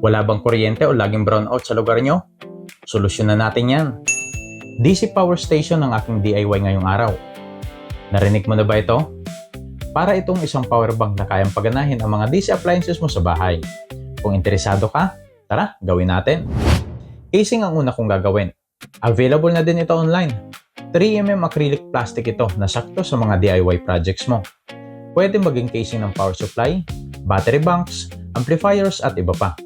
Wala bang kuryente o laging brownout sa lugar nyo? Solusyonan natin yan. DC Power Station ang aking DIY ngayong araw. Narinig mo na ba ito? Para itong isang power bank na kayang paganahin ang mga DC appliances mo sa bahay. Kung interesado ka, tara, gawin natin. Casing ang una kong gagawin. Available na din ito online. 3mm acrylic plastic ito na sakto sa mga DIY projects mo. Pwede maging casing ng power supply, battery banks, amplifiers at iba pa.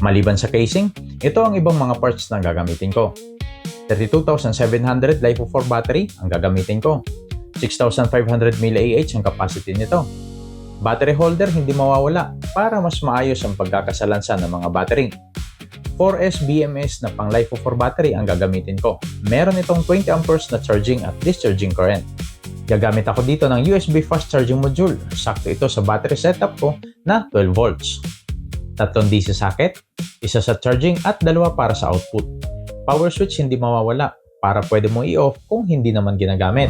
Maliban sa casing, ito ang ibang mga parts na gagamitin ko. 32,700 LiFePO4 battery ang gagamitin ko. 6,500 mAh ang capacity nito. Battery holder hindi mawawala para mas maayos ang pagkakasalansan ng mga battery. 4S BMS na pang LiFePO4 battery ang gagamitin ko. Meron itong 20 amperes na charging at discharging current. Gagamit ako dito ng USB fast charging module. Sakto ito sa battery setup ko na 12 volts. 3 DC socket, isa sa charging at 2 para sa output. Power switch hindi mawawala para pwede mo i-off kung hindi naman ginagamit.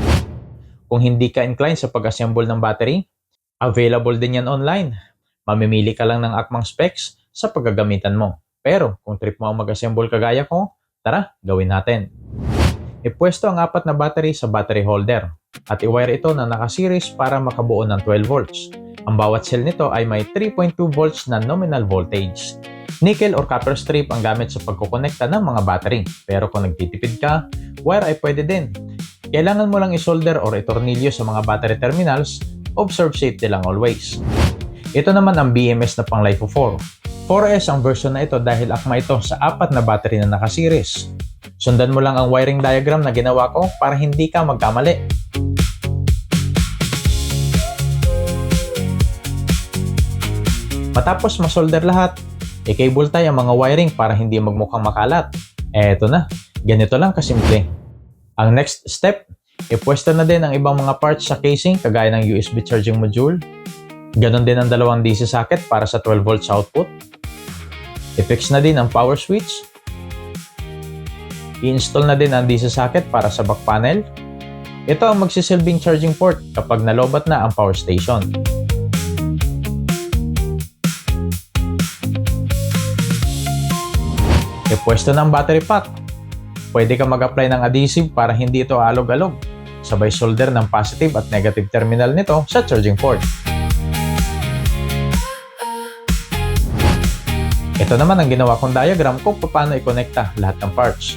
Kung hindi ka inclined sa pag-assemble ng battery, available din yan online. Mamimili ka lang ng akmang specs sa paggagamitan mo. Pero kung trip mo ang mag-assemble kagaya ko, tara, gawin natin. Ipwesto ang 4 na battery sa battery holder at i-wire ito na naka-series para makabuo ng 12 volts. Ang bawat cell nito ay may 3.2 volts na nominal voltage. Nickel or copper strip ang gamit sa pagkukonekta ng mga battery. Pero kung nagtitipid ka, wire ay pwede din. Kailangan mo lang isolder or itornilyo sa mga battery terminals. Observe safety lang always. Ito naman ang BMS na pang LiFePO4. 4S ang version na ito dahil akma ito sa 4 na battery na naka-series. Sundan mo lang ang wiring diagram na ginawa ko para hindi ka magkamali. Matapos masolder lahat, i-cable tie ang mga wiring para hindi magmukhang makalat. Eto na, ganito lang kasimple. Ang next step, ipwesto na din ang ibang mga parts sa casing kagaya ng USB charging module. Ganon din ang 2 DC socket para sa 12 volts output. I-fix na din ang power switch. I-install na din ang DC socket para sa back panel. Ito ang magsisilbing charging port kapag nalobat na ang power station. Ipwesto ng battery pack. Pwede ka mag-apply ng adhesive para hindi ito alog-alog. Sabay solder ng positive at negative terminal nito sa charging port. Ito naman ang ginawa kong diagram kung paano i-connecta lahat ng parts.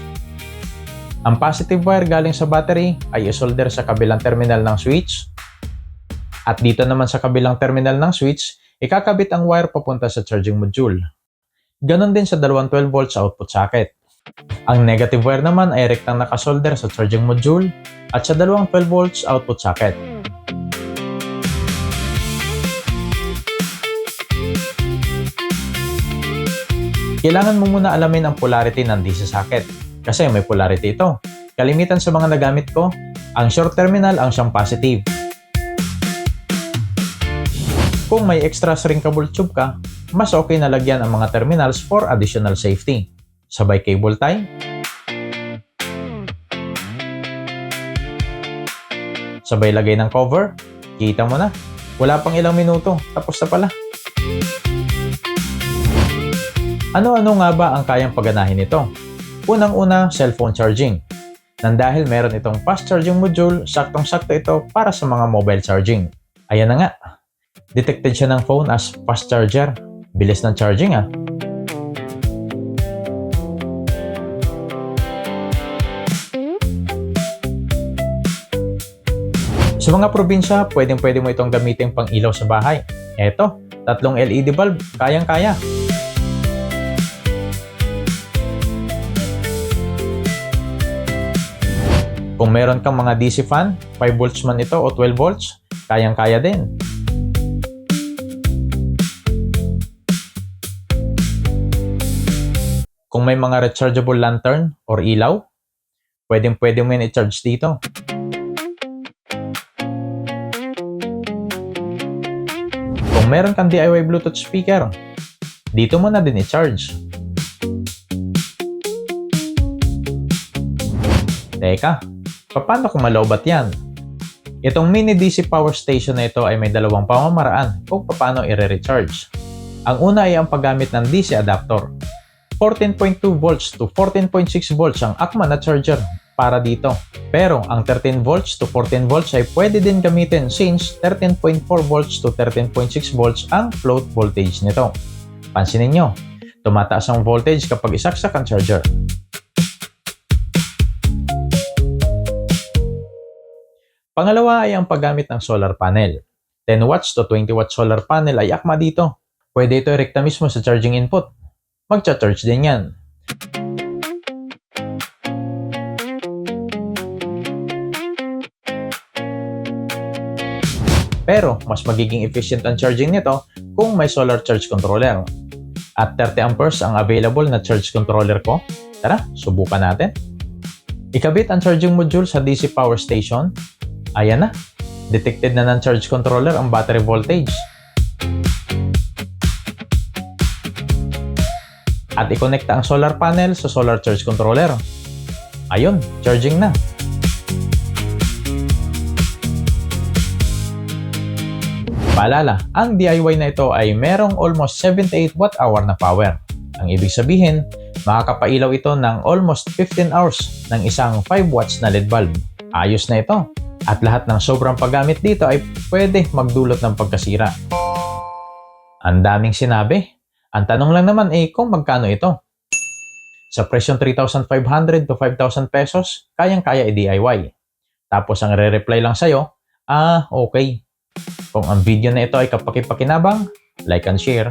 Ang positive wire galing sa battery ay isolder sa kabilang terminal ng switch. At dito naman sa kabilang terminal ng switch, ikakabit ang wire papunta sa charging module. Ganon din sa 2 12 volts output socket. Ang negative wire naman ay rektang nakasolder sa charging module at sa 2 12 volts output socket. Kailangan mo muna alamin ang polarity ng DC socket kasi may polarity ito. Kalimitan sa mga nagamit ko, ang short terminal ang siyang positive. Kung may extra shrinkable tube ka, mas okay na lagyan ang mga terminals for additional safety. Sabay cable tie. Sabay lagay ng cover. Kita mo na, wala pang ilang minuto, tapos na pala. Ano-ano nga ba ang kayang paganahin nito? Unang-una, cellphone charging. Nang dahil meron itong fast charging module, saktong-sakto ito para sa mga mobile charging. Ayan na nga. Detected siya ng phone as fast charger. Bilis ng charging ah. Sa mga probinsya, pwedeng-pwede mo itong gamitin pang ilaw sa bahay. Eto, 3 LED bulb, kayang-kaya. Kung meron kang mga DC fan, 5 volts man ito o 12 volts, kayang-kaya din. Kung may mga rechargeable lantern or ilaw, pwedeng-pwede mo yun i-charge dito. Kung meron kang DIY Bluetooth speaker, dito mo na din i-charge. Teka, paano kung malowbat yan? Itong mini DC power station na ito ay may 2 pamamaraan kung paano i-recharge. Ang una ay ang paggamit ng DC adapter. 14.2 volts to 14.6 volts ang akma na charger para dito. Pero ang 13 volts to 14 volts ay pwede din gamitin since 13.4 volts to 13.6 volts ang float voltage nito. Pansinin nyo, tumataas ang voltage kapag isaksak ang charger. Pangalawa ay ang paggamit ng solar panel. 10 watts to 20 watts solar panel ay akma dito. Pwede ito irekta mismo sa charging input. Magcha-charge din yan. Pero mas magiging efficient ang charging nito kung may solar charge controller. At 30 amperes ang available na charge controller ko. Tara, subukan natin. Ikabit ang charging module sa DC power station. Ayan na. Detected na ng charge controller ang battery voltage. At i-connecta ang solar panel sa solar charge controller. Ayun, charging na. Paalala, ang DIY na ito ay merong almost 78 watt-hour na power. Ang ibig sabihin, makakapailaw ito ng almost 15 hours ng isang 5 watts na LED bulb. Ayos na ito. At lahat ng sobrang paggamit dito ay pwede magdulot ng pagkasira. Ang daming sinabi. Ang tanong lang naman ay kung magkano ito. Sa presyong 3,500 to 5,000 pesos, kayang-kaya i-DIY. Tapos ang re-reply lang sa'yo, okay. Kung ang video na ito ay kapaki-pakinabang, like and share.